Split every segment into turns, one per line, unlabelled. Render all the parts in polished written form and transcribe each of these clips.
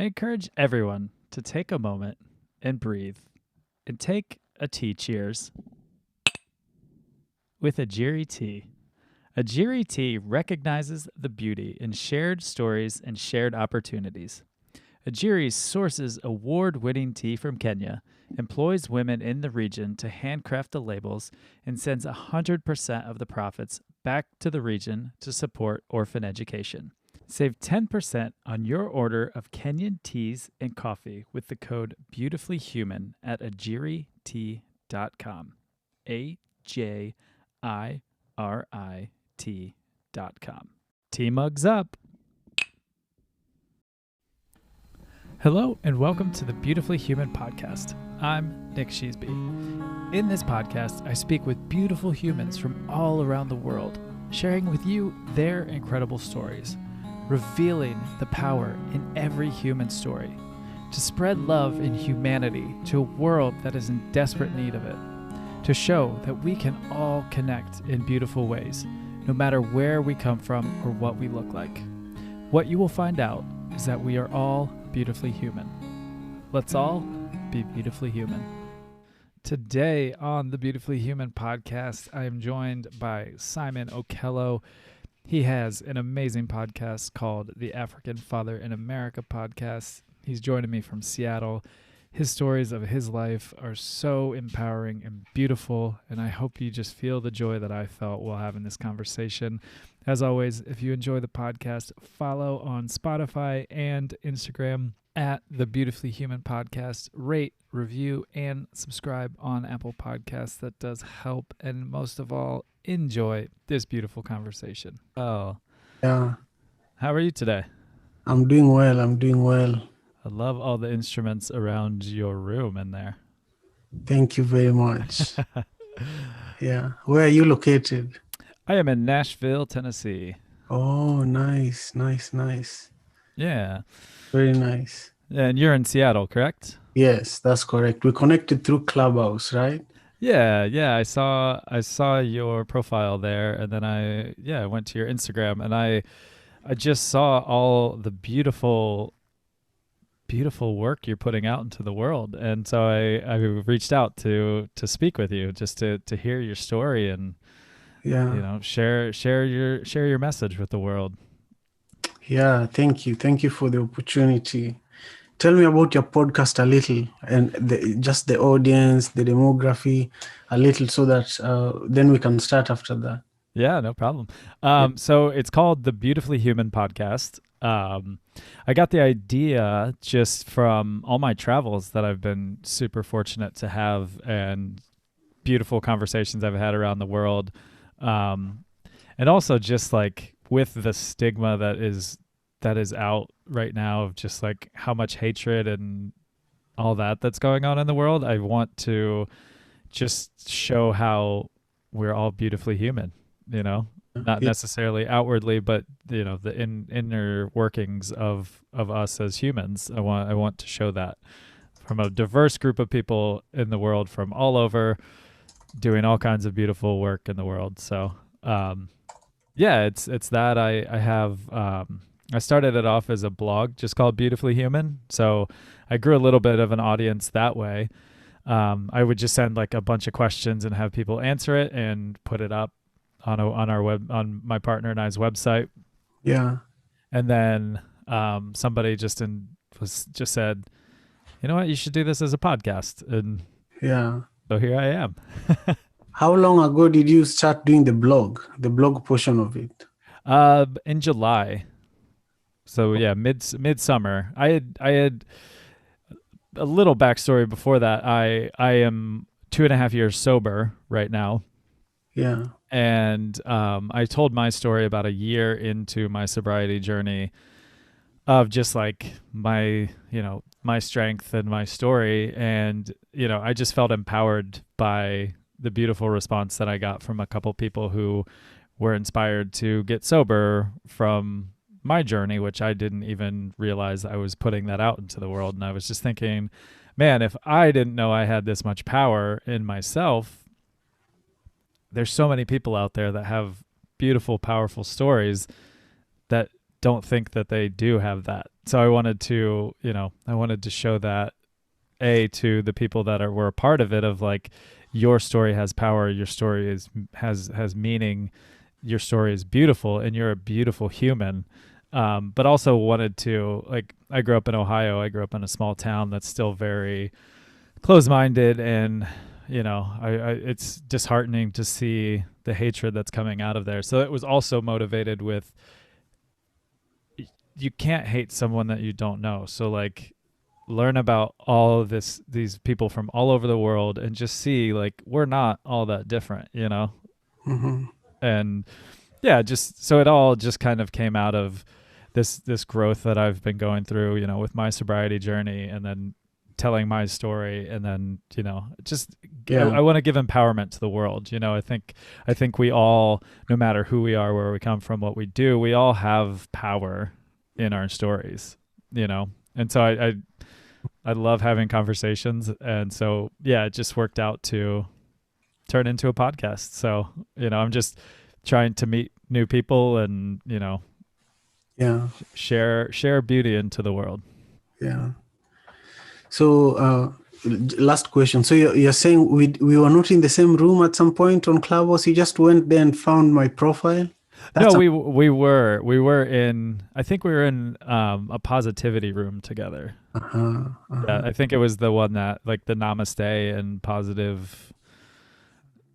I encourage everyone to take a moment and breathe and take a tea cheers with a Ajiri tea. A Ajiri tea recognizes the beauty in shared stories and shared opportunities. Ajiri sources award-winning tea from Kenya, employs women in the region to handcraft the labels, and sends 100% of the profits back to the region to support orphan education. Save 10% on your order of Kenyan teas and coffee with the code BeautifullyHuman at ajiritea.com. AJIRIT.com. Tea mugs up. Hello and welcome to the Beautifully Human podcast. I'm Nick Sheesby. In this podcast, I speak with beautiful humans from all around the world, sharing with you their incredible stories, revealing the power in every human story, to spread love and humanity to a world that is in desperate need of it, to show that we can all connect in beautiful ways, no matter where we come from or what we look like. What you will find out is that we are all beautifully human. Let's all be beautifully human. Today on the Beautifully Human podcast, I am joined by Simon Okelo. He has an amazing podcast called the African Father in America podcast. He's joining me from Seattle. His stories of his life are so empowering and beautiful, and I hope you just feel the joy that I felt while having this conversation. As always, if you enjoy the podcast, follow on Spotify and Instagram at the Beautifully Human Podcast. Rate, review, and subscribe on Apple Podcasts. That does help, and most of all, enjoy this beautiful conversation. Oh,
Yeah,
how are you today?
I'm doing well.
I love all the instruments around your room in there.
Thank you very much. Yeah. Where are you located?
I am in Nashville, Tennessee.
Oh, nice.
Yeah.
Very nice.
And you're in Seattle, correct?
Yes, that's correct. We connected through Clubhouse, right?
Yeah. I saw your profile there, and then I went to your Instagram, and I just saw all the beautiful work you're putting out into the world, and so I reached out to speak with you, just to hear your story and
Yeah.
share your message with the world.
Yeah, thank you. Thank you for the opportunity. Tell me about your podcast a little, and just the audience, the demography a little, so that then we can start after that.
Yeah, no problem.
Yeah.
So it's called the Beautifully Human podcast. I got the idea just from all my travels that I've been super fortunate to have, and beautiful conversations I've had around the world. And also just like with the stigma that is out right now of just like how much hatred and all that's going on in the world. I want to just show how we're all beautifully human, not
Yeah.
necessarily outwardly, but the inner workings of us as humans. I want to show that from a diverse group of people in the world from all over, doing all kinds of beautiful work in the world. So it's that I have I started it off as a blog just called Beautifully Human. So I grew a little bit of an audience that way. I would just send like a bunch of questions and have people answer it and put it up on my partner and I's website.
Yeah.
And then somebody just said, you know what, you should do this as a podcast. And
Yeah.
so here I am.
How long ago did you start doing the blog portion of it?
In July. So yeah, midsummer. I had a little backstory before that. I am 2.5 years sober right now.
Yeah.
And I told my story about a year into my sobriety journey of just like my strength and my story. And, I just felt empowered by the beautiful response that I got from a couple people who were inspired to get sober from my journey, which I didn't even realize I was putting that out into the world. And I was just thinking, man, if I didn't know I had this much power in myself, there's so many people out there that have beautiful, powerful stories that don't think that they do have that. So I wanted to, I wanted to show that to the people that were a part of it, of like, your story has power, your story has meaning, your story is beautiful, and you're a beautiful human. But also wanted to, like, I grew up in Ohio. I grew up in a small town that's still very closed-minded, and it's disheartening to see the hatred that's coming out of there. So it was also motivated with, you can't hate someone that you don't know. So, like, learn about all of these people from all over the world, and just see, like, we're not all that different,
Mm-hmm.
and yeah, just so it all just kind of came out of this growth that I've been going through, with my sobriety journey, and then telling my story, and then just
Yeah.
I want to give empowerment to the world. I think we all, no matter who we are, where we come from, what we do, we all have power in our stories, and so I love having conversations, and so yeah, it just worked out to turn into a podcast. So I'm just trying to meet new people, and
Yeah.
share beauty into the world.
Yeah. So, last question. So you're saying we were not in the same room at some point on Clubhouse? You just went there and found my profile?
No,
That's
we were in, I think we were in a positivity room together.
uh-huh,
Yeah,
uh-huh.
I think it was the one that, like, the namaste and positive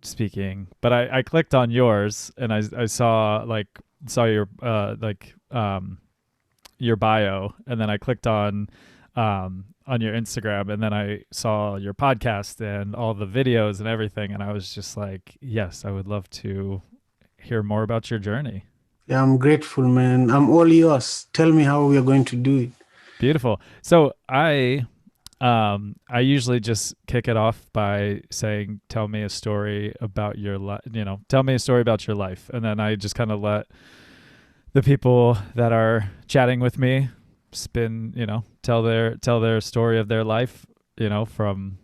speaking. But I clicked on yours, and I saw your your bio, and then I clicked on your Instagram, and then I saw your podcast and all the videos and everything, and I was just like, yes, I would love to hear more about your journey.
Yeah, I'm grateful, man. I'm all yours. Tell me how we are going to do it.
Beautiful. So I usually just kick it off by saying, tell me a story about your life, tell me a story about your life. And then I just kind of let the people that are chatting with me spin, tell their story of their life, from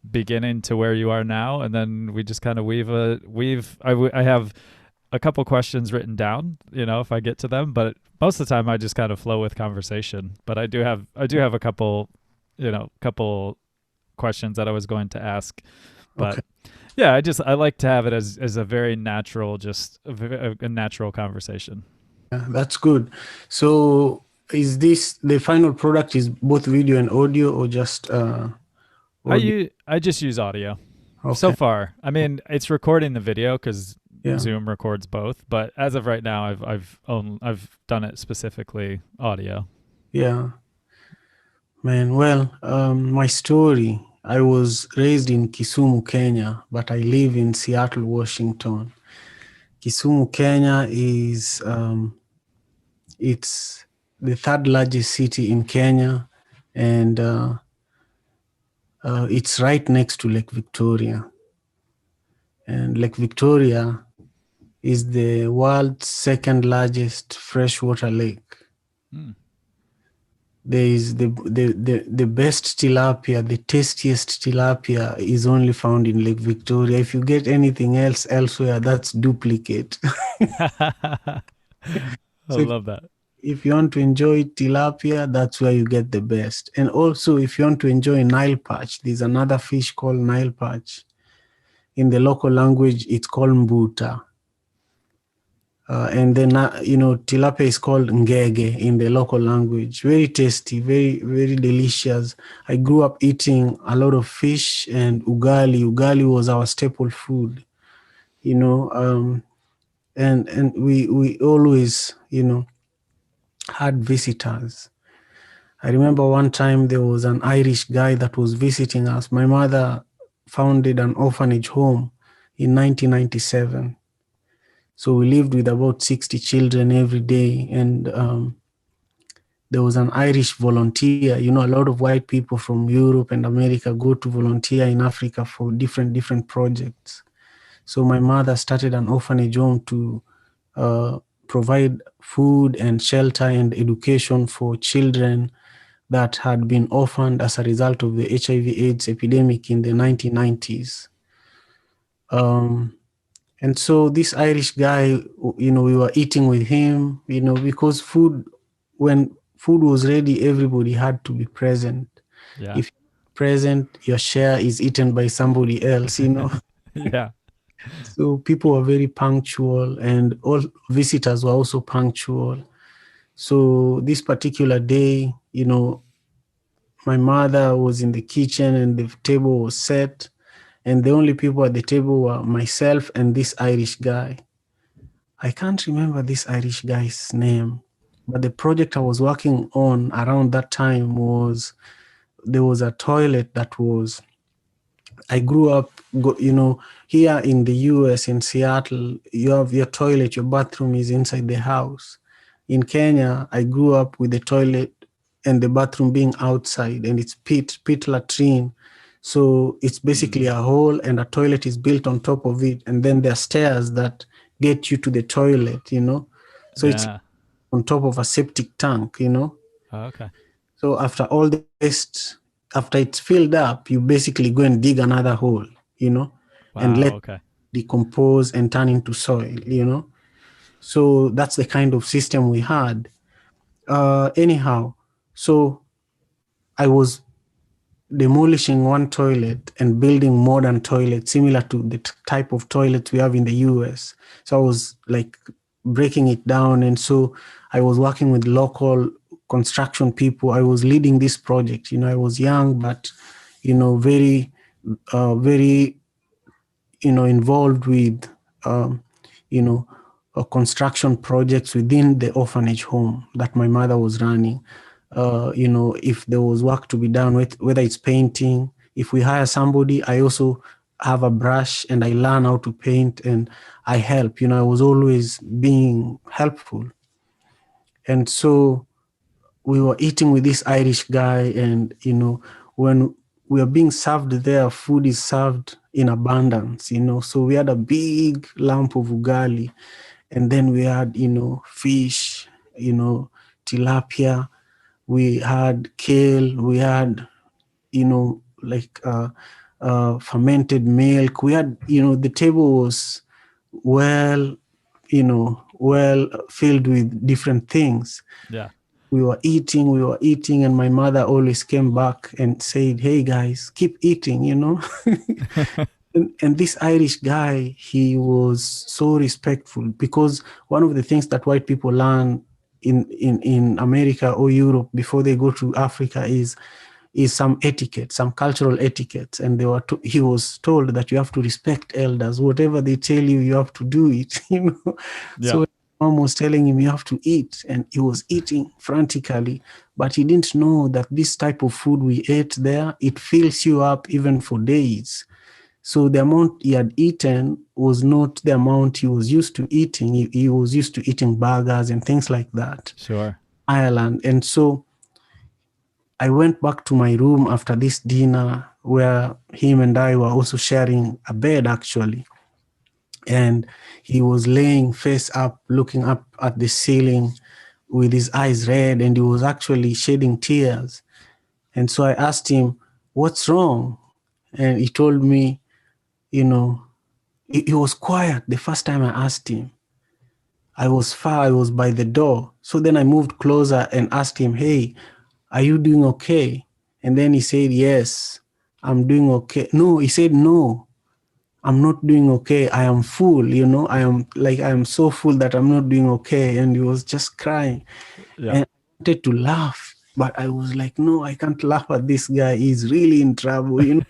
beginning to where you are now. And then we just kind of I have a couple questions written down, if I get to them, but most of the time I just kind of flow with conversation. But I do have a couple questions that I was going to ask. But
Okay.
yeah, I like to have it as a very natural, just a natural conversation.
Yeah, that's good. So is this the final product is both video and audio, or just audio?
I just use audio so
Okay.
far. I mean, it's recording the video because
Yeah.
Zoom records both, but as of right now, I've done it specifically audio.
Yeah. Man, well, my story. I was raised in Kisumu, Kenya, but I live in Seattle, Washington. Kisumu, Kenya is it's the third largest city in Kenya, and it's right next to Lake Victoria. And Lake Victoria is the world's second largest freshwater lake.
Mm.
There is the best tilapia, the tastiest tilapia is only found in Lake Victoria. If you get anything else elsewhere, that's duplicate.
I
So
love that.
if you want to enjoy tilapia, that's where you get the best. And also, if you want to enjoy Nile perch, there's another fish called Nile perch. In the local language, it's called mbuta. And then, tilapia is called ngege in the local language. Very tasty, very, very delicious. I grew up eating a lot of fish and ugali. Ugali was our staple food, and we always, had visitors. I remember one time there was an Irish guy that was visiting us. My mother founded an orphanage home in 1997. So we lived with about 60 children every day. And there was an Irish volunteer. A lot of white people from Europe and America go to volunteer in Africa for different projects. So my mother started an orphanage home to provide food and shelter and education for children that had been orphaned as a result of the HIV/AIDS epidemic in the 1990s. And so this Irish guy, we were eating with him, because when food was ready, everybody had to be present.
Yeah.
If you're present, your share is eaten by somebody else.
Yeah.
So people were very punctual, and all visitors were also punctual. So this particular day, my mother was in the kitchen and the table was set, and the only people at the table were myself and this Irish guy. I can't remember this Irish guy's name, but the project I was working on around that time was there was a toilet that was. I grew up, here in the US in Seattle, you have your toilet, your bathroom is inside the house. In Kenya, I grew up with the toilet and the bathroom being outside, and it's pit latrine. So it's basically a hole, and a toilet is built on top of it. And then there are stairs that get you to the toilet. So it's
Yeah.
on top of a septic tank.
Oh, okay.
So after all the waste, after it's filled up, you basically go and dig another hole, and
Wow.
let
Okay.
decompose and turn into soil. So that's the kind of system we had. Anyhow, so I was demolishing one toilet and building modern toilets similar to the type of toilets we have in the US. So I was like breaking it down. And so I was working with local construction people. I was leading this project. I was young, but, very, very, involved with, you know, construction projects within the orphanage home that my mother was running. If there was work to be done, whether it's painting, if we hire somebody, I also have a brush and I learn how to paint and I help. I was always being helpful. And so we were eating with this Irish guy, and when we are being served there, food is served in abundance. So we had a big lump of ugali, and then we had fish, tilapia, we had kale, we had like fermented milk. We had the table was well well filled with different things.
Yeah.
We were eating, and my mother always came back and said, "Hey guys, keep eating." And this Irish guy, he was so respectful, because one of the things that white people learn in America or Europe before they go to Africa is some etiquette, some cultural etiquette. And he was told that you have to respect elders. Whatever they tell you, you have to do it.
Yeah.
So mom was telling him you have to eat, and he was eating frantically, but he didn't know that this type of food we ate there, it fills you up even for days. So the amount he had eaten was not the amount he was used to eating. He was used to eating burgers and things like that.
Sure.
Ireland. And so I went back to my room after this dinner, where him and I were also sharing a bed, actually. And he was laying face up, looking up at the ceiling with his eyes red, and he was actually shedding tears. And so I asked him, "What's wrong?" And he told me, you know, he was quiet the first time I asked him. I was far, I was by the door. So then I moved closer and asked him, "Hey, are you doing okay?" And then he said, "Yes, I'm doing okay." No, he said, "No, I'm not doing okay. I am full, I am so full that I'm not doing okay." And he was just crying.
Yeah.
And I wanted to laugh, but I was like, no, I can't laugh at this guy. He's really in trouble.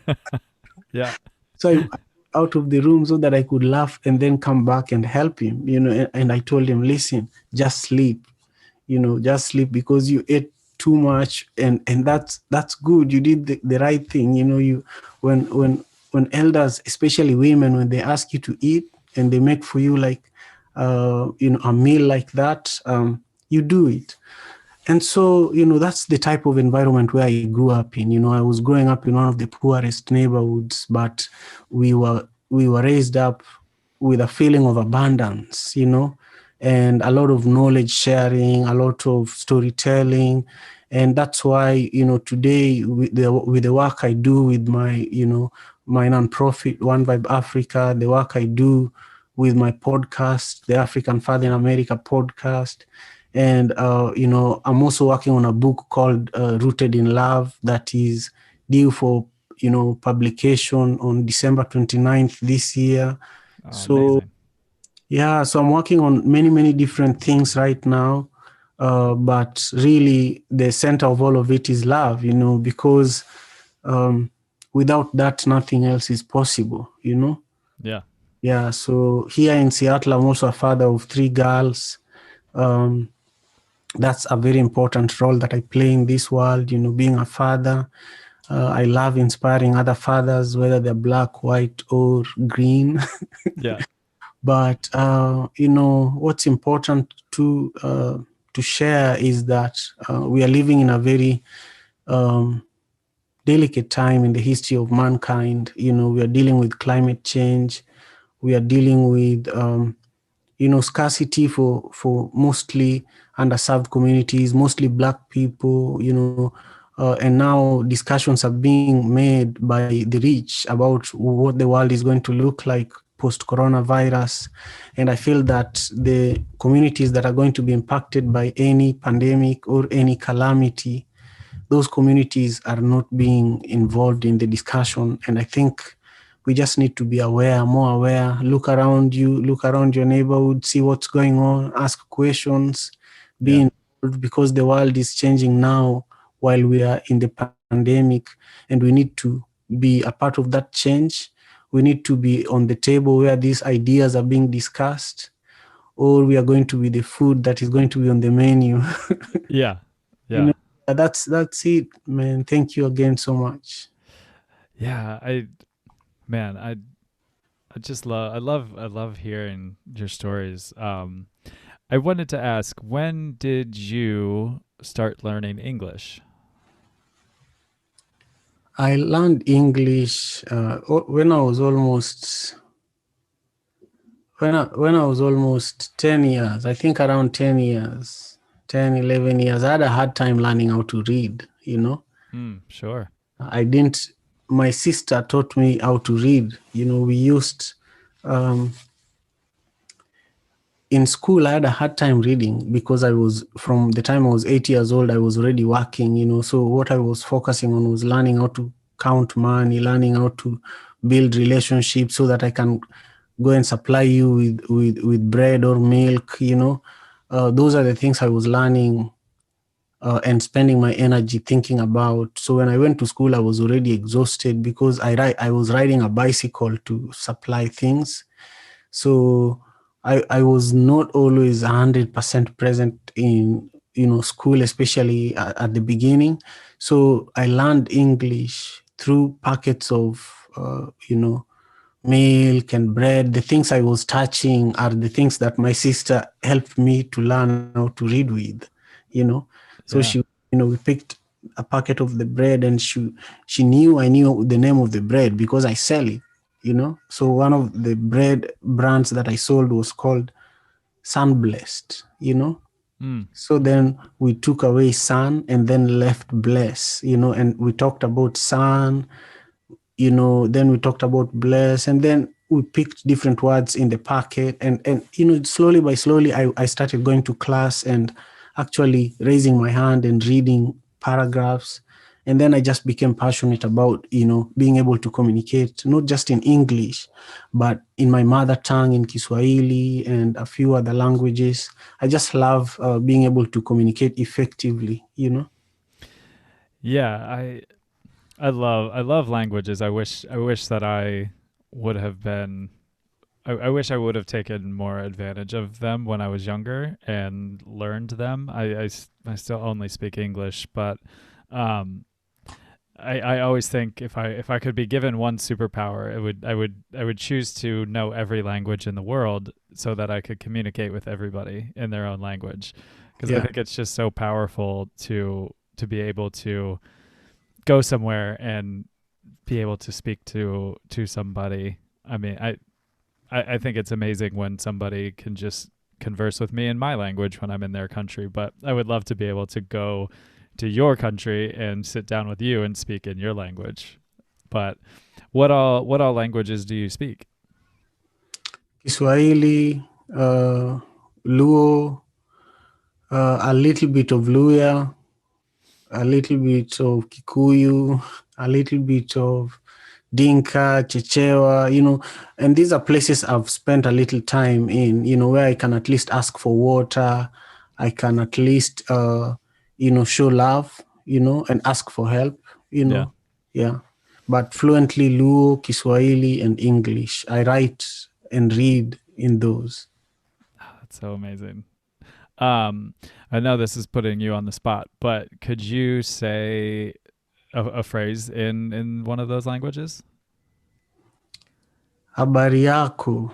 Yeah.
So I out of the room so that I could laugh and then come back and help him, and I told him, "Listen, just sleep, just sleep, because you ate too much, and that's good. You did the right thing. You when elders, especially women, when they ask you to eat and they make for you like a meal like that, you do it." And so, that's the type of environment where I grew up in. I was growing up in one of the poorest neighborhoods, but we were raised up with a feeling of abundance, and a lot of knowledge sharing, a lot of storytelling. And that's why, today with the work I do with my nonprofit, One Vibe Africa, the work I do with my podcast, the African Father in America podcast. And, I'm also working on a book called Rooted in Love that is due for, publication on December 29th this year.
Oh,
So,
amazing.
yeah, so I'm working on many, many different things right now. But really, the center of all of it is love, because um, without that, nothing else is possible.
Yeah.
Yeah, so here in Seattle, I'm also a father of three girls. Um, that's a very important role that I play in this world, being a father. I love inspiring other fathers, whether they're black, white, or green.
Yeah.
But what's important to share is that we are living in a very um, delicate time in the history of mankind. We are dealing with climate change. We are dealing with scarcity for mostly underserved communities, mostly black people. And now discussions are being made by the rich about what the world is going to look like post coronavirus. And I feel that the communities that are going to be impacted by any pandemic or any calamity, those communities are not being involved in the discussion. And I think we just need to be aware, more aware, look around you, look around your neighborhood, see what's going on, ask questions, be
Yeah.
involved, because the world is changing now while we are in the pandemic, and we need to be a part of that change. We need to be on the table where these ideas are being discussed, or we are going to be the food that is going to be on the menu.
Yeah.
you know
Yeah.
that's it, man. Thank you again so much.
Yeah. Man, I love hearing your stories. I wanted to ask, when did you start learning English?
I learned English when I was almost when I was almost 10 years. I think around 10 years, 10, 11 years. I had a hard time learning how to read.
Sure.
I didn't My sister taught me how to read. We used um, in school. I had a hard time reading because I was, from the time I was 8 years old, I was already working. So what I was focusing on was learning how to count money, learning how to build relationships so that I can go and supply you with bread or milk. Those are the things I was learning and spending my energy thinking about. So when I went to school, I was already exhausted because I was riding a bicycle to supply things. So I was not always 100% present in school, especially at the beginning. So I learned English through packets of milk and bread. The things I was touching are the things that my sister helped me to learn how to read with. So
Yeah.
we picked a packet of the bread, and she knew I knew the name of the bread because I sell it. So one of the bread brands that I sold was called Sun Blessed.
Mm.
So then we took away sun and then left bless, and we talked about sun, then we talked about bless, and then we picked different words in the packet, and slowly by slowly I started going to class and actually raising my hand and reading paragraphs. And then I just became passionate about being able to communicate not just in English but in my mother tongue, in Kiswahili and a few other languages. I just love being able to communicate effectively.
Yeah. I love languages. I wish that I would have been. I wish I would have taken more advantage of them when I was younger and learned them. I still only speak English, but um, I always think if I could be given one superpower, I would choose to know every language in the world so that I could communicate with everybody in their own language, because I
Yeah.
think it's just so powerful to be able to go somewhere and be able to speak to somebody. I mean, I think it's amazing when somebody can just converse with me in my language when I'm in their country, but I would love to be able to go to your country and sit down with you and speak in your language. But what all languages do you speak?
Kiswahili, Luo, a little bit of Luya, a little bit of Kikuyu, a little bit of Dinka, Chechewa, and these are places I've spent a little time in, where I can at least ask for water. I can at least, show love, and ask for help, you
Yeah.
know. Yeah. But fluently Luo, Kiswahili, and English. I write and read in those.
That's so amazing. Um, I know this is putting you on the spot, but could you say a phrase in one of those languages?
Habari yako,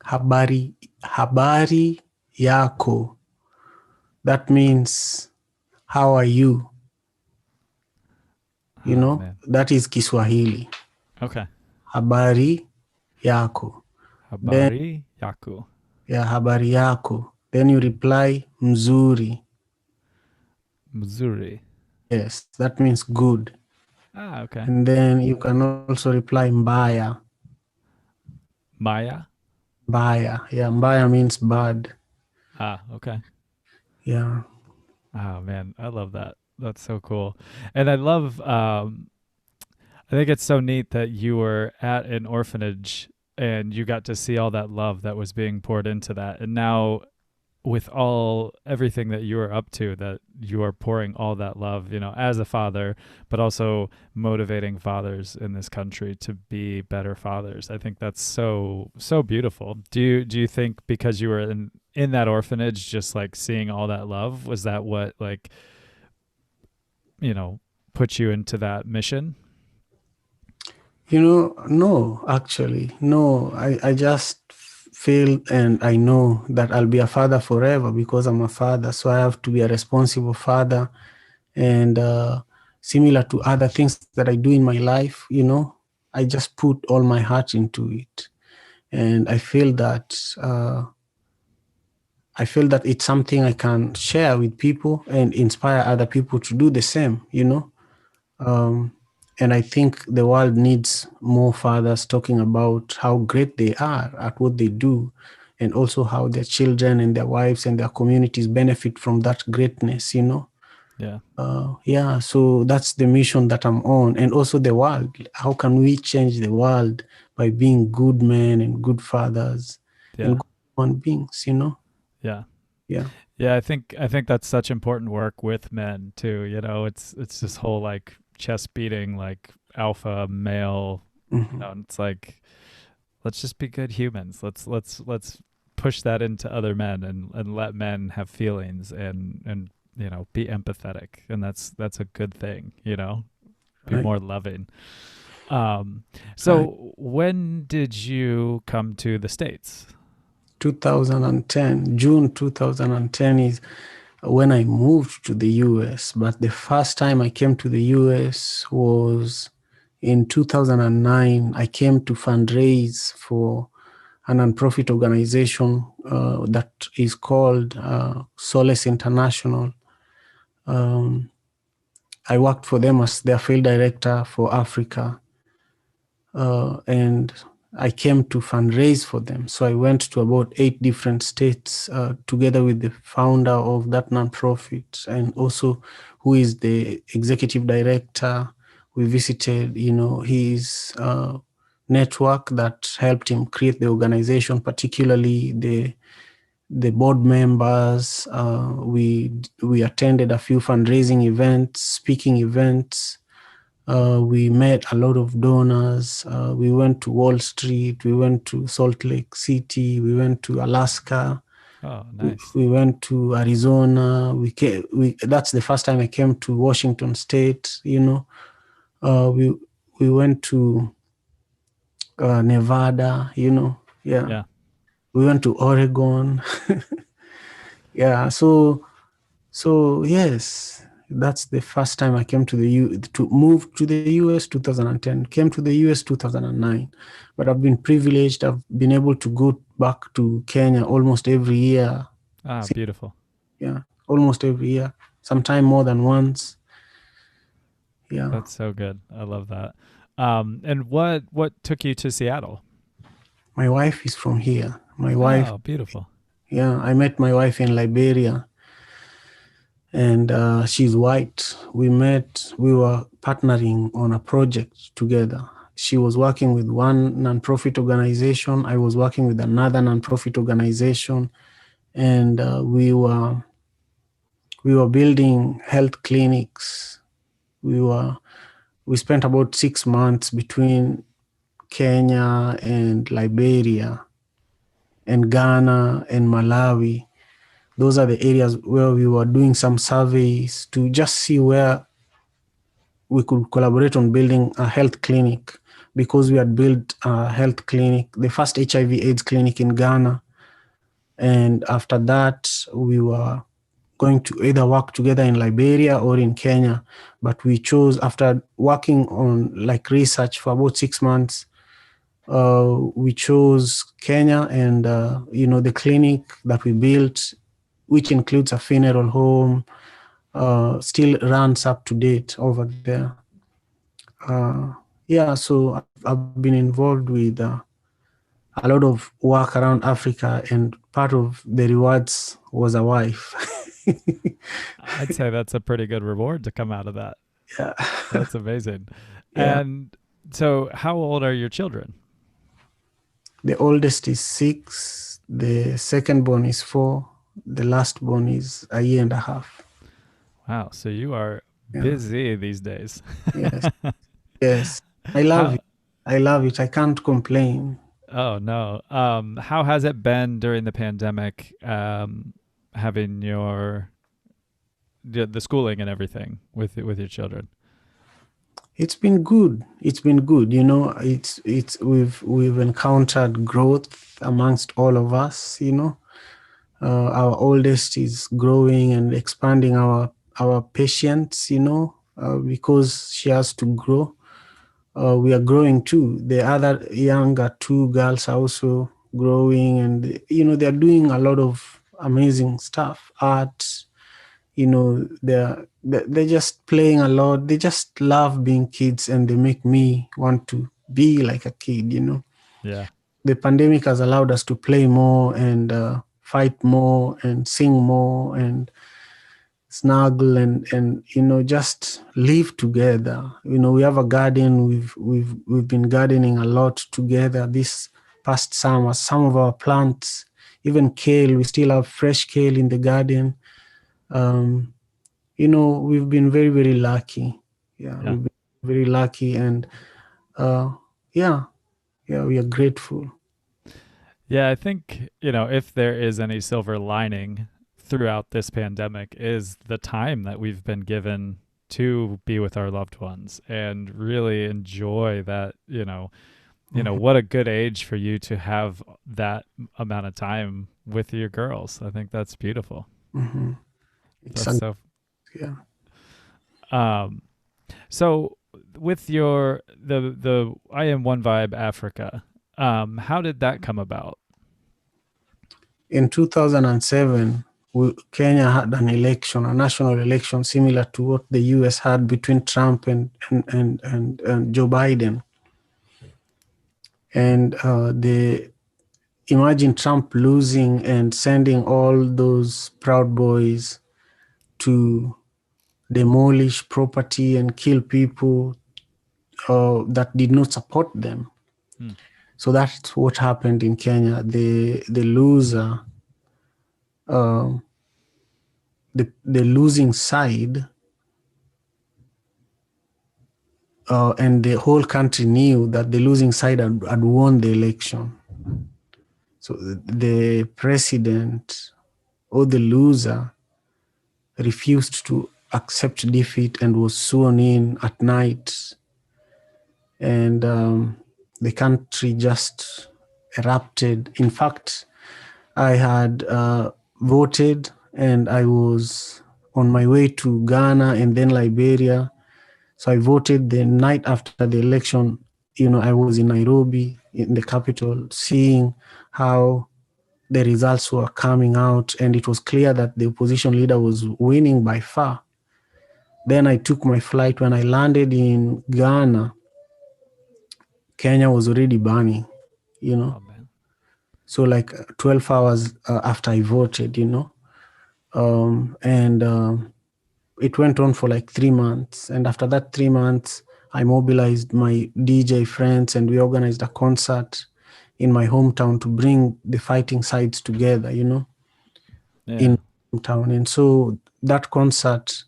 habari yako. That means, how are you?
Oh man.
That is Kiswahili.
Okay.
Habari yako. Then,
Habari yaku.
yeah, habari yako. Then you reply mzuri.
Mzuri.
Yes, that means good.
Ah, okay.
And then you can also reply mbaya.
Maya.
Mbaya. Yeah, mbaya means bad.
Ah, okay.
Yeah.
Oh man, I love that. That's so cool. And I love I think it's so neat that you were at an orphanage and you got to see all that love that was being poured into that. And now with all everything that you are up to, that you are pouring all that love, as a father, but also motivating fathers in this country to be better fathers. I think that's so beautiful. Do you think because you were in that orphanage, just like seeing all that love, was that what, like, you know put you into that mission?
No, actually, no. I just feel and I know that I'll be a father forever because I'm a father. So I have to be a responsible father. And similar to other things that I do in my life, I just put all my heart into it. And I feel that it's something I can share with people and inspire other people to do the same. Um, and I think the world needs more fathers talking about how great they are at what they do, and also how their children and their wives and their communities benefit from that greatness.
Yeah.
Yeah, so that's the mission that I'm on. And also the world. How can we change the world by being good men and good fathers and
Yeah.
good human beings?
Yeah.
Yeah.
Yeah, I think that's such important work with men too. It's this whole, like, chest beating, like, alpha male.
Hmm.
And it's like, let's just be good humans. Let's push that into other men, and let men have feelings, and be empathetic, and that's a good thing. Be
Right.
more loving. Um,
Right.
so when did you come to the States?
2010, June 2010 is when I moved to the US. But the first time I came to the US was in 2009. I came to fundraise for a nonprofit organization that is called Solace International. Um, I worked for them as their field director for Africa. And I came to fundraise for them. So I went to about 8 different states together with the founder of that nonprofit and also who is the executive director. We visited, his network that helped him create the organization, particularly the board members. We attended a few fundraising events, speaking events. We met a lot of donors. We went to Wall Street. We went to Salt Lake City. We went to Alaska.
Oh,
We,
nice.
we went to Arizona. That's the first time I came to Washington State. We went to Nevada. Yeah.
Yeah.
We went to Oregon. Yeah. So yes, that's the first time I came to move to the US 2010. Came to the US 2009, but I've been privileged. I've been able to go back to Kenya almost every year.
Ah, beautiful.
Yeah, almost every year. Sometime more than once. Yeah.
That's so good. I love that. And what took you to Seattle?
My wife is from here. My wife,
Oh, beautiful.
yeah, I met my wife in Liberia, and she's white. We were partnering on a project together. She was working with one nonprofit organization. I was working with another nonprofit organization, and we were building health clinics. We were we spent about 6 months between Kenya and Liberia and Ghana and Malawi. Those are the areas where we were doing some surveys to just see where we could collaborate on building a health clinic, because we had built a health clinic, the first HIV/AIDS clinic in Ghana. And after that, we were going to either work together in Liberia or in Kenya. But we chose, after working on like research for about 6 months, we chose Kenya, and the clinic that we built, which includes a funeral home, still runs up to date over there. Yeah, so I've been involved with a lot of work around Africa, and part of the rewards was a wife.
I'd say that's a pretty good reward to come out of that.
Yeah.
That's amazing.
Yeah.
And so, how old are your children?
The oldest is 6, the second born is 4, the last born is a year and a half.
Wow. So, you are
Yeah.
busy these days.
Yes. Yes. I love
How?
it. I love it. I can't complain.
Oh no. How has it been during the pandemic? Having the schooling and everything with your children.
It's been good. It's been good. We've encountered growth amongst all of us. Our oldest is growing and expanding our patience. Because she has to grow. We are growing too. The other younger 2 girls are also growing, and they're doing a lot of amazing stuff, art. They're just playing a lot. They just love being kids, and they make me want to be like a kid.
Yeah.
The pandemic has allowed us to play more and fight more and sing more and snuggle and just live together. We have a garden. We've been gardening a lot together this past summer. Some of our plants, even kale, we still have fresh kale in the garden. um, we've been very, very lucky. Yeah,
Yeah.
we've been very lucky, and uh, yeah, yeah, we are grateful.
Yeah, I think, if there is any silver lining throughout this pandemic is the time that we've been given to be with our loved ones and really enjoy that,
Mhm,
what a good age for you to have that amount of time with your girls. I think that's beautiful.
mhm. It's
That's so
yeah.
um so with the I Am One Vibe Africa, how did that come about?
In 2007, Kenya had an election, a national election similar to what the US had between Trump and Joe Biden. And they imagine Trump losing and sending all those Proud Boys to demolish property and kill people that did not support them.
Hmm.
So that's what happened in Kenya. The loser, uh, the losing side, and the whole country knew that the losing side had won the election. So the president, or the loser, refused to accept defeat and was sworn in at night. And the country just erupted. In fact, I had voted, and I was on my way to Ghana and then Liberia. So I voted the night after the election. I was in Nairobi, in the capital, seeing how the results were coming out, and it was clear that the opposition leader was winning by far. Then I took my flight. When I landed in Ghana, Kenya was already burning, you know.
Oh man.
So like 12 hours after I voted, and it went on for like 3 months. And after that 3 months, I mobilized my DJ friends and we organized a concert in my hometown to bring the fighting sides together,
Yeah.
in hometown. And so that concert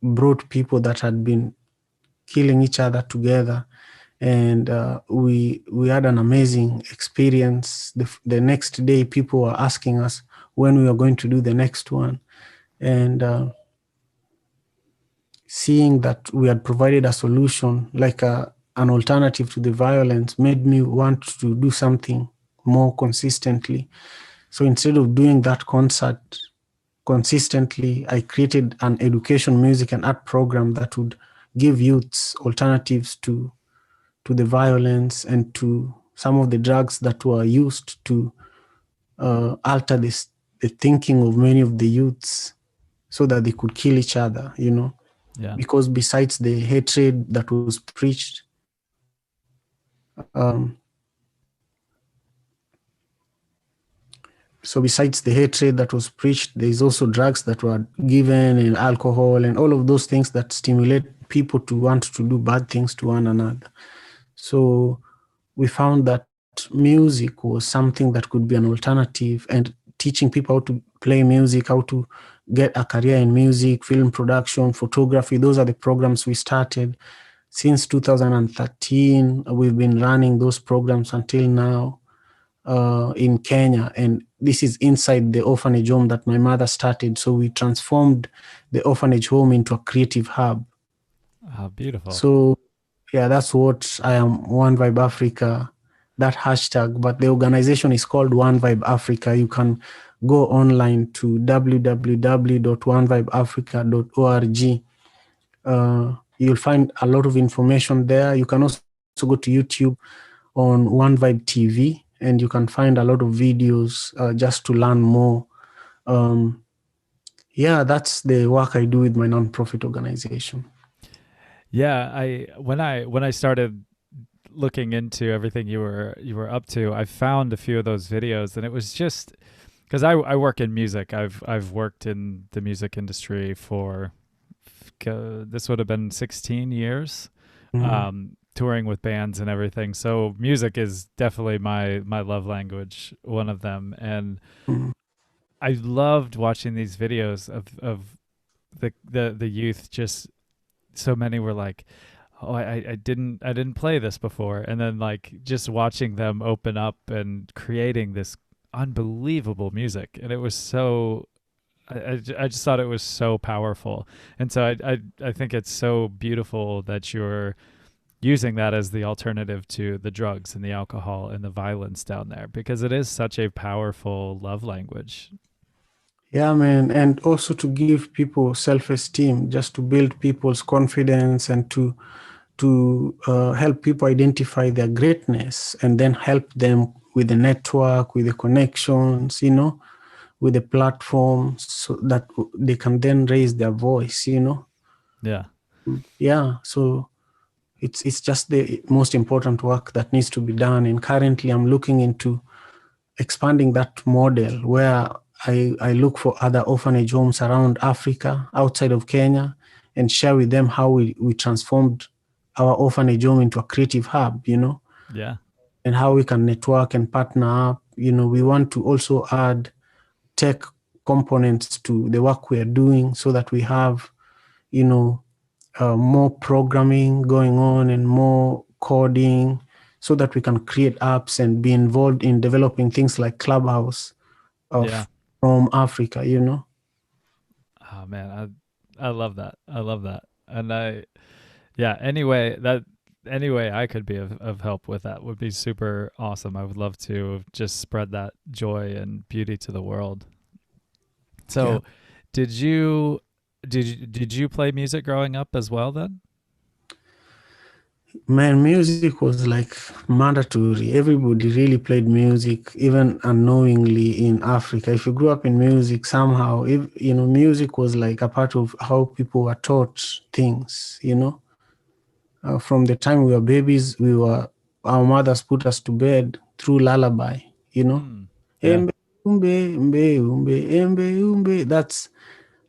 brought people that had been killing each other together, and we had an amazing experience. The next day, people were asking us when we were going to do the next one, and seeing that we had provided a solution, like an alternative to the violence, made me want to do something more consistently. So instead of doing that concert consistently, I created an education, music, and art program that would give youths alternatives to the violence and to some of the drugs that were used to alter the thinking of many of the youths so that they could kill each other,
Yeah.
because besides the hatred that was preached, so besides the hatred that was preached, there is also drugs that were given and alcohol and all of those things that stimulate people to want to do bad things to one another. So we found that music was something that could be an alternative, and teaching people how to play music, how to get a career in music, film production, photography. Those are the programs we started. Since 2013, we've been running those programs until now in Kenya. And this is inside the orphanage home that my mother started. So we transformed the orphanage home into a creative hub.
Oh, beautiful.
So yeah, that's what I am, One Vibe Africa, that hashtag. But the organization is called One Vibe Africa. You can go online to www.onevibeafrica.org. You'll find a lot of information there. You can also go to YouTube on One Vibe TV, and you can find a lot of videos just to learn more. Um, yeah, that's the work I do with my nonprofit organization.
Yeah, I when I started looking into everything you were up to, I found a few of those videos, and it was just because I work in music. I've worked in the music industry for this would have been 16 years,
Mhm.
touring with bands and everything. So music is definitely my love language, one of them, and
Mhm.
I loved watching these videos of the youth. Just so many were like, oh, I didn't play this before, and then like just watching them open up and creating this unbelievable music, and it was so I just thought it was so powerful. And so I think it's so beautiful that you're using that as the alternative to the drugs and the alcohol and the violence down there, because it is such a powerful love language.
Yeah, man, and also to give people self-esteem, just to build people's confidence and to help people identify their greatness, and then help them with the network, with the connections, with the platforms, so that they can then raise their voice.
Yeah.
Yeah, so it's just the most important work that needs to be done. And currently, I'm looking into expanding that model where I look for other orphanage homes around Africa, outside of Kenya, and share with them how we transformed our orphanage home into a creative hub,
Yeah.
and how we can network and partner up. We want to also add tech components to the work we are doing so that we have, you know, more programming going on and more coding so that we can create apps and be involved in developing things like Clubhouse
Yeah.
from Africa.
Oh man, I love that. I love that. And yeah, anyway I could be of help with that would be super awesome. I would love to just spread that joy and beauty to the world.
Yeah.
So, did you did you play music growing up as well then?
Man, music was like mandatory. Everybody really played music, even unknowingly in Africa. If you grew up in music somehow, if music was like a part of how people were taught things. From the time we were babies, our mothers put us to bed through lullaby.
Mm. Yeah.
Embe, embe, umbe. That's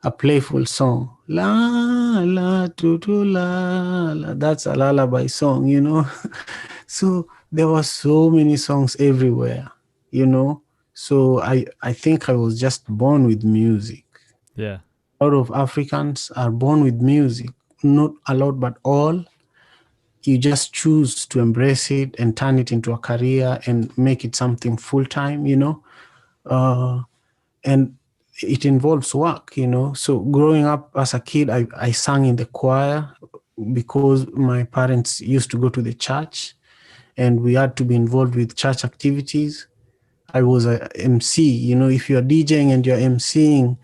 a playful song. La, la, tu, la, la. That's a lullaby song, you know. So there were so many songs everywhere, you know. So I think I was just born with music.
Yeah.
A lot of Africans are born with music, not a lot, but all. You just choose to embrace it and turn it into a career and make it something full time, you know. And it involves work, you know. So growing up as a kid, I sang in the choir because my parents used to go to the church and we had to be involved with church activities. I was a MC, you know, if you're DJing and you're MCing,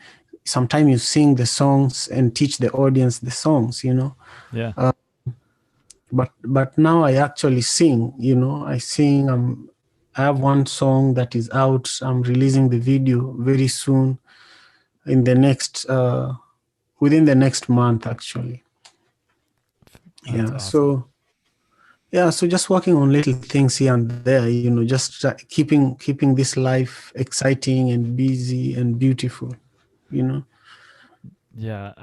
sometimes you sing the songs and teach the audience the songs, you know.
Yeah.
But now I actually sing, you know. I sing. I have one song that is out. I'm releasing the video very soon in the next within the next month actually.
That's
Yeah.
awesome.
So just working on little things here and there, you know, just keeping this life exciting and busy and beautiful, you know.
Yeah,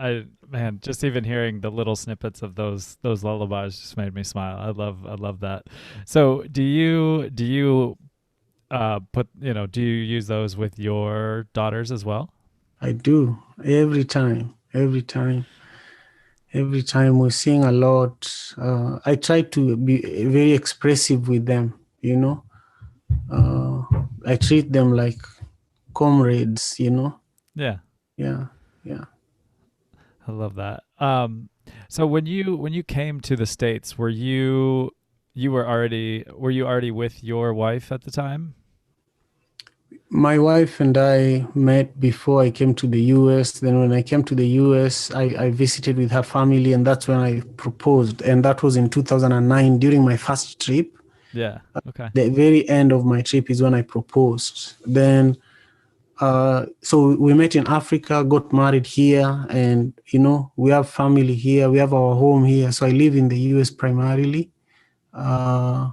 man, just even hearing the little snippets of those lullabies just made me smile. I love that. So, do you put, do you use those with your daughters as well?
I do every time we sing a lot. I try to be very expressive with them, you know. I treat them like comrades, you know.
Yeah,
Yeah, yeah.
I love that. So when you came to the States, were you already with your wife at the time?
My wife and I met before I came to the US. Then when I came to the US, I visited with her family, and that's when I proposed. And that was in 2009 during my first trip.
Yeah. Okay.
The very end of my trip is when I proposed. Then so we met in Africa, got married here, and you know, we have family here, we have our home here. So I live in the US primarily. Uh,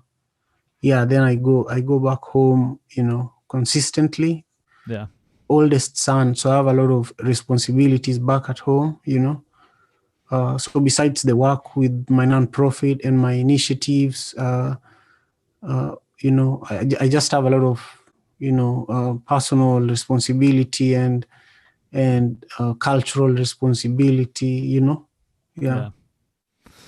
yeah, then I go back home, you know, consistently.
Yeah.
Oldest son, so I have a lot of responsibilities back at home, you know. So besides the work with my nonprofit and my initiatives, you know, I just have a lot of, you know, personal responsibility and cultural responsibility, you know. Yeah,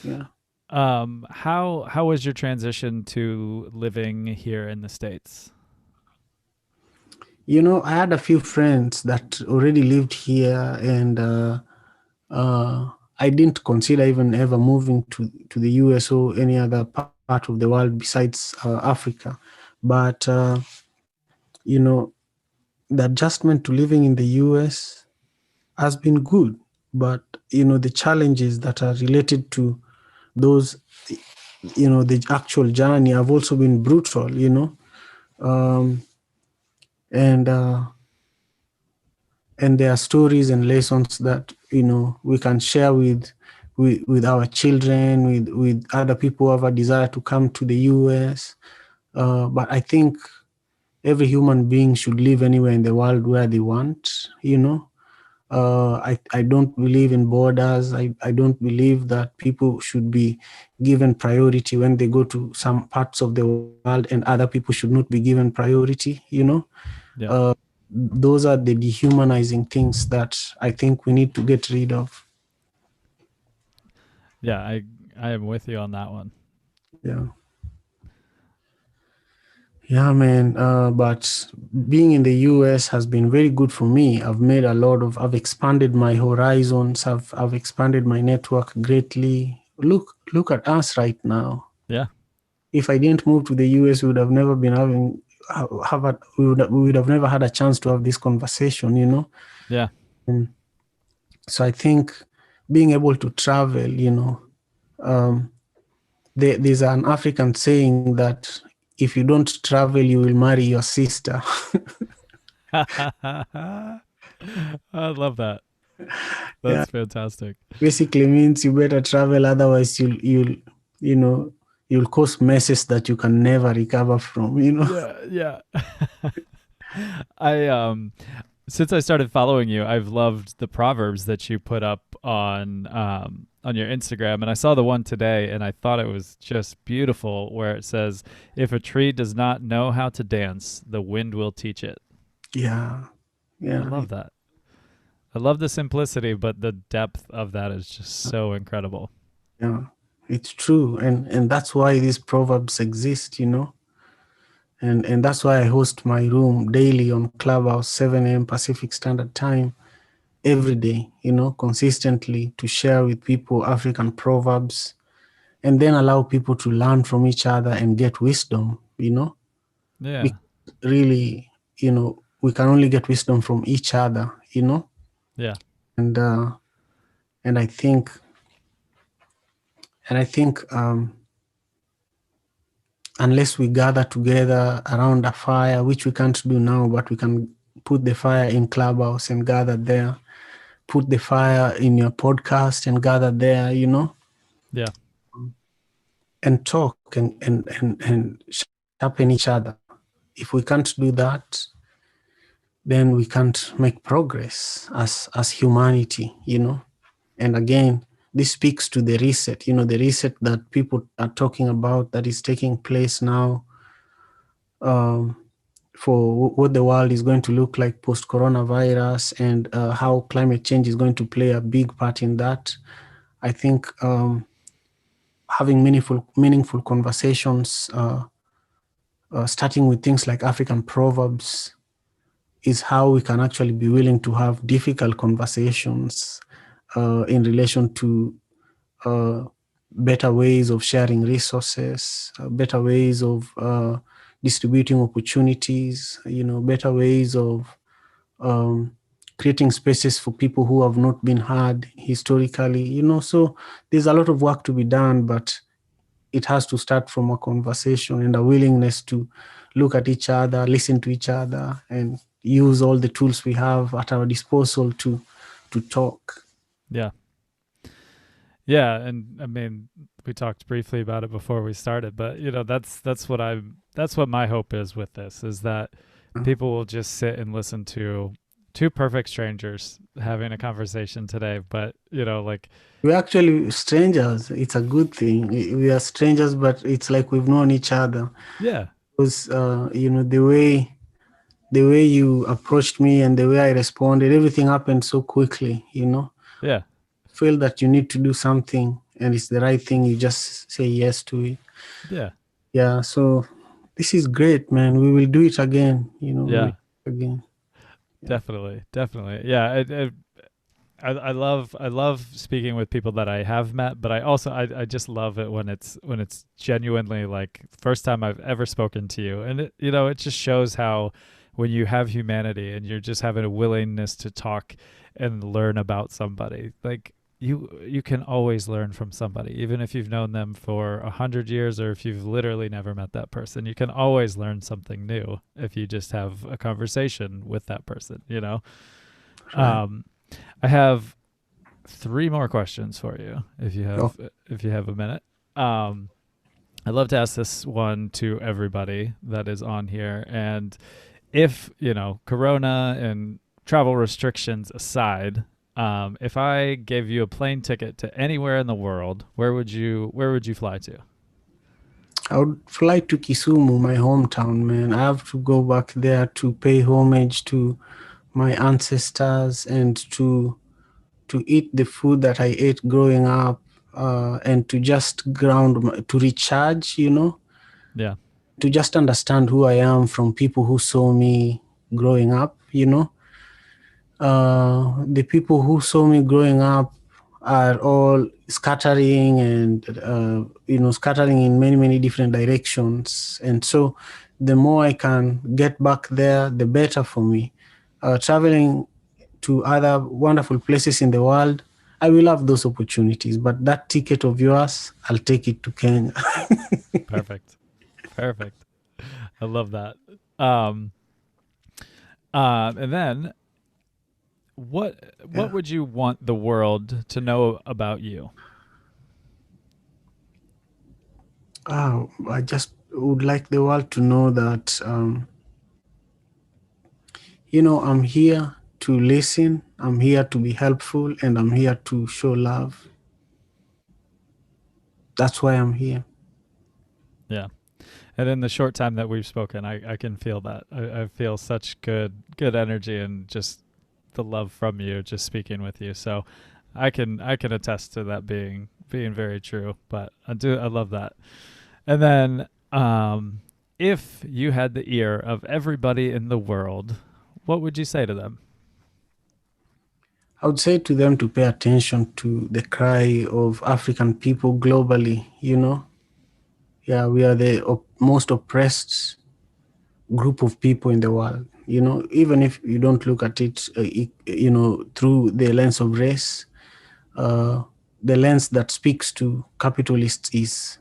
Yeah.
yeah.
How was your transition to living here in the States?
You know, I had a few friends that already lived here, and I didn't consider even ever moving to the US or any other part of the world besides Africa. But, you know, the adjustment to living in the US has been good. But, you know, the challenges that are related to those, you know, the actual journey have also been brutal, you know. Um, and, uh, and there are stories and lessons that, you know, we can share with our children, with other people who have a desire to come to the US. But I think every human being should live anywhere in the world where they want, you know. I don't believe in borders. I don't believe that people should be given priority when they go to some parts of the world and other people should not be given priority, you know.
Yeah.
uh, those are the dehumanizing things that I think we need to get rid of.
Yeah, I am with you on that one.
Yeah. Yeah, man. But being in the US has been very good for me. I've expanded my horizons. I've expanded my network greatly. Look at us right now.
Yeah.
If I didn't move to the US, we would have never been having we would have never had a chance to have this conversation, you know.
Yeah.
And so I think being able to travel, you know, um, there's an African saying that if you don't travel, you will marry your sister.
I love that.
Yeah,
That's fantastic.
basically means you better travel, otherwise you know, you'll cause messes that you can never recover from. You know.
Yeah, yeah. I since I started following you, I've loved the proverbs that you put up on your Instagram, and I saw the one today, and I thought it was just beautiful, where it says, "If a tree does not know how to dance, the wind will teach it."
Yeah,
I
yeah,
love that. I love the simplicity, but the depth of that is just so incredible.
yeah. It's true, and that's why these proverbs exist, and that's why I host my room daily on Clubhouse, 7 a.m. Pacific Standard Time, every day, consistently to share with people African proverbs and then allow people to learn from each other and get wisdom.
Yeah,
Because really, we can only get wisdom from each other.
yeah,
And and I think and I think unless we gather together around a fire, which we can't do now, but we can put the fire in Clubhouse and gather there, put the fire in your podcast and gather there,
yeah,
and talk and sharpen each other. If we can't do that, then we can't make progress as humanity. And again, this speaks to the reset, the reset that people are talking about that is taking place now, um, for what the world is going to look like post coronavirus, and how climate change is going to play a big part in that. I think having meaningful conversations, starting with things like African proverbs, is how we can actually be willing to have difficult conversations in relation to uh, better ways of sharing resources, better ways of distributing opportunities, better ways of um, creating spaces for people who have not been heard historically. So there's a lot of work to be done, but it has to start from a conversation and a willingness to look at each other, listen to each other, and use all the tools we have at our disposal to talk.
yeah. Yeah, and I mean, we talked briefly about it before we started, but that's what my hope is with this, is that people will just sit and listen to two perfect strangers having a conversation today, but like
We're actually strangers. It's a good thing. We are strangers, but it's like we've known each other.
yeah,
Because the way you approached me and the way I responded, everything happened so quickly.
yeah,
Feel that you need to do something and it's the right thing, you just say yes to it.
yeah,
Yeah, so this is great, man. We will do it again. We will
yeah,
do it again. Yeah.
definitely, definitely. Yeah, I love speaking with people that I have met, but I just love it when it's genuinely like first time I've ever spoken to you, and it just shows how when you have humanity and you're just having a willingness to talk and learn about somebody, like you can always learn from somebody, even if you've known them for 100 years or if you've literally never met that person. You can always learn something new if you just have a conversation with that person.
Right.
Um, I have three more questions for you
Oh,
if you have a minute. Um, I'd love to ask this one to everybody that is on here, and if Corona and travel restrictions aside, if I gave you a plane ticket to anywhere in the world, where would you fly to?
I would fly to Kisumu, my hometown, man. I have to go back there to pay homage to my ancestors and to eat the food that I ate growing up, and to just to recharge,
Yeah,
to just understand who I am from people who saw me growing up. The people who saw me growing up are all scattering and scattering in many many different directions, and so the more I can get back there, the better for me. Traveling to other wonderful places in the world, I will have those opportunities, but that ticket of yours, I'll take it to Kenya.
perfect, perfect. I love that. Um, and then what
Yeah.
would you want the world to know about you?
I just would like the world to know that I'm here to listen, I'm here to be helpful, and I'm here to show love. That's why I'm here.
Yeah. And in the short time that we've spoken, I can feel that. I feel such good energy and just the love from you just speaking with you. So I can attest to that being very true. But I love that. And then if you had the ear of everybody in the world, what would you say to them?
I would say to them to pay attention to the cry of African people globally. Yeah, we are the most oppressed group of people in the world. Even if you don't look at it, through the lens of race, uh, the lens that speaks to capitalists is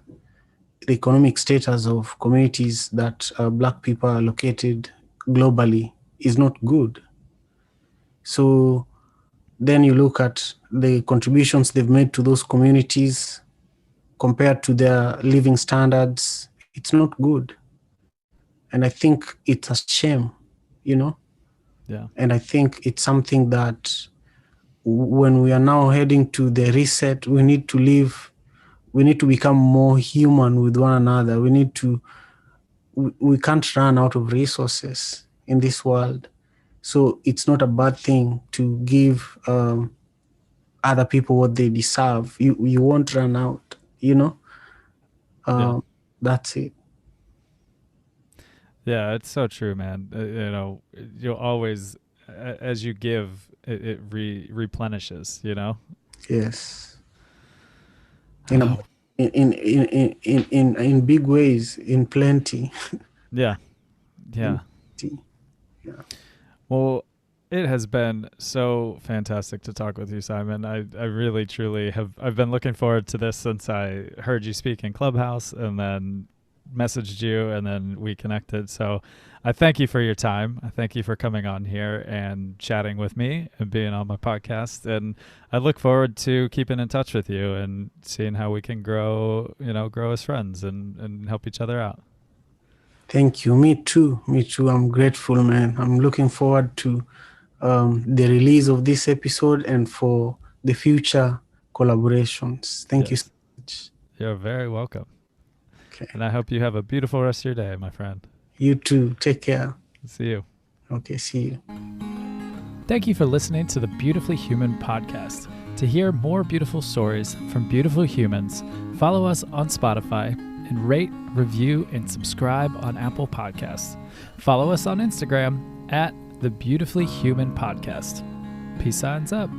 the economic status of communities that Black people are located globally is not good. So then you look at the contributions they've made to those communities compared to their living standards, it's not good. And I think it's a shame, you know.
Yeah.
And I think it's something that when we are now heading to the reset, we need to become more human with one another. We can't run out of resources in this world. So it's not a bad thing to give other people what they deserve. You won't run out,
Yeah.
That's it.
Yeah, it's so true, man. You'll always, as you give, it replenishes.
Yes. In a,
Oh,
in big ways, in plenty.
yeah,
In
yeah.
plenty. Yeah.
Well, it has been so fantastic to talk with you, Simon. I really, truly have. I've been looking forward to this since I heard you speak in Clubhouse and then messaged you and then we connected. So I thank you for your time. I thank you for coming on here and chatting with me and being on my podcast. And I look forward to keeping in touch with you and seeing how we can grow as friends and help each other out.
Thank you. Me too. Me too. I'm grateful, man. I'm looking forward to the release of this episode and for the future collaborations. Thank you so
Yes,
much.
you're very welcome.
Okay.
And I hope you have a beautiful rest of your day, my friend.
You too. Take care.
See you.
Okay. See you.
Thank you for listening to the Beautifully Human podcast. To hear more beautiful stories from beautiful humans, follow us on Spotify and rate, review, and subscribe on Apple Podcasts. Follow us on Instagram at the Beautifully Human Podcast. Peace signs up.